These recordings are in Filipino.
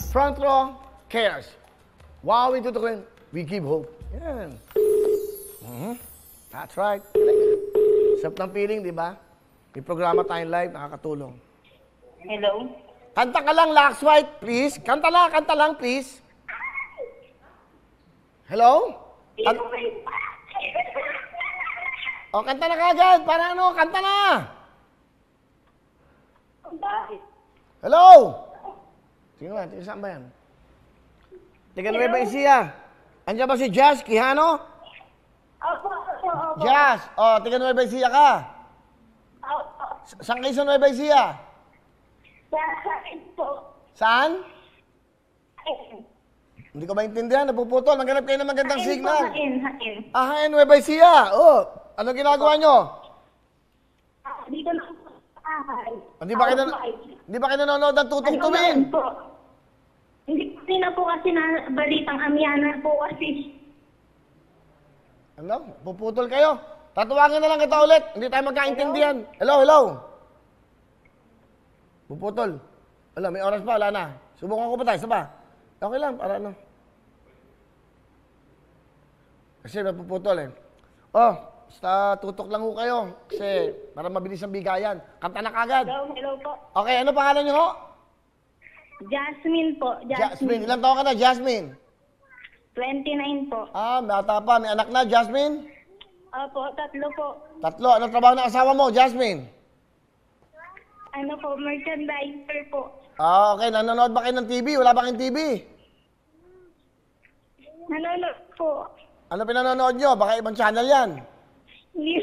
Front row cares. Wow, we tutukin. We give hope. Yan. That's right. Sarap ng feeling, di ba? May programa tayong live, nakakatulong. Hello? Kanta ka lang, Lax White, please. Kanta lang, please. Hello? O, kanta na kagad. Para ano, kanta na. Hello? Sige nga, saan ba yan? Tiga Nueva Ecija. Andiyan ba si Jazz Quijano? Opo. Jazz, o, tiga Nueva Ecija ka. Opo. Saan kayo sa Nueva Ecija? Saan po? Saan? Hindi ko maintindihan, napuputol. Maghanap kayo ng magandang signal. Hain. Ah, Nueva Ecija. Oh, ano ginagawa nyo? Dito lang po sa bahay. Hindi ba kayo nanonood ng Tutok Tuwing? Hindi na po kasi na balitang amyanan po kasi. Ano? Puputol kayo? Tatuwagin na lang kita ulit. Hindi tayo magkaintindihan. Hello? Puputol. Wala, may oras pa. Wala na. Subukan ko pa tayo. Saba? Okay lang. Para ano? Kasi napuputol eh. Oh, basta tutok lang ho kayo. Kasi para mabilis ang bigayan. Kanta na kagad. Hello po. Okay, ano pangalan nyo ho? Jasmine po. Jasmine. Ilang taon ka na, Jasmine? 29 po. Ah, bata pa. May anak na, Jasmine? Opo, 3 po. 3. Anong trabaho ng asawa mo, Jasmine? Ano po, merchandiser po. Ah, okay. Nanonood ba kayo ng TV? Wala ba kayong TV? Nanonood po. Ano pinanonood nyo? Baka ibang channel yan. Hindi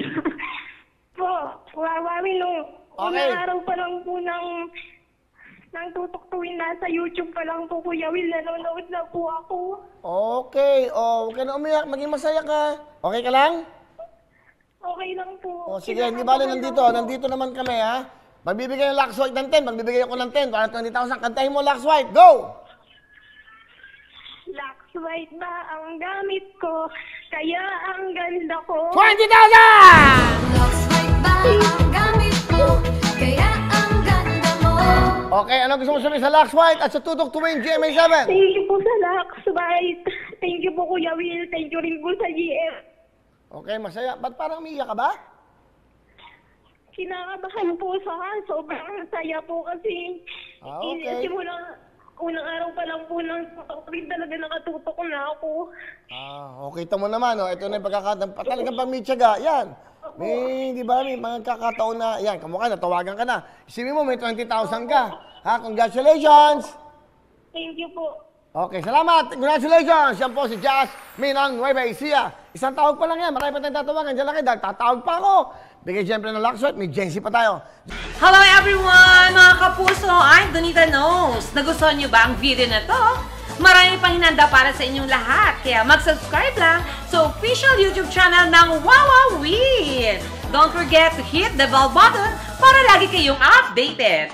po. Wawawin no. Okay. Unang araw pa lang po ng Tutok Tuwing, nasa YouTube pa lang po, Kuya Will. Nanonood na po ako. Okay. Oh, huwag ka na umiyak. Maging masaya ka. Okay ka lang? Okay lang po. Oh, sige. Hindi bali nandito. Nandito naman kami, ha? Magbibigay ng Lax White ng 10. Magbibigay ako ng 10. Para 20,000. Kantahin mo, Lax White. Go! Lax White ba ang gamit ko? Kaya ang ganda ko. 20,000! Lax White ba ang gamit mo? Kaya ang ganda mo. Okay, ano gusto mo sabihin sa Lax White at sa Tutok Tuwing GMA7? Thank you po sa Lax White. Thank you po, Kuya Will. Thank you rin po sa GM. Okay, masaya. Ba't parang umiiyak ka ba? Kinakabahan po sa sobrang saya po kasi Okay. unang araw pa lang po ng Tutok Tuwing talaga nakatutok na ako. Okay, ito mo naman, oh. Ito na yung pagkakataon. Talagang pamitsaga. Yan. May, di ba, may mga kakataon na, yan, kamukha na, tawagan ka na. Isipin mo, may 20,000 ka. Ha, congratulations! Thank you po. Okay, salamat. Congratulations. Yan po si Jasmine ng Nueva Ecija. Isang tawag pa lang yan. Marami pa tayong tatawagan. Diyan lang kayo. Tatawag pa ako. Bigay siyempre ng Lax White. May Jency pa tayo. Hello everyone! Mga kapuso, I'm Donita Knows. Nagustuhan niyo ba ang video na to? Marami pang hinanda para sa inyong lahat. Kaya mag-subscribe lang sa official YouTube channel ng Wowowin. Don't forget to hit the bell button para lagi kayong updated.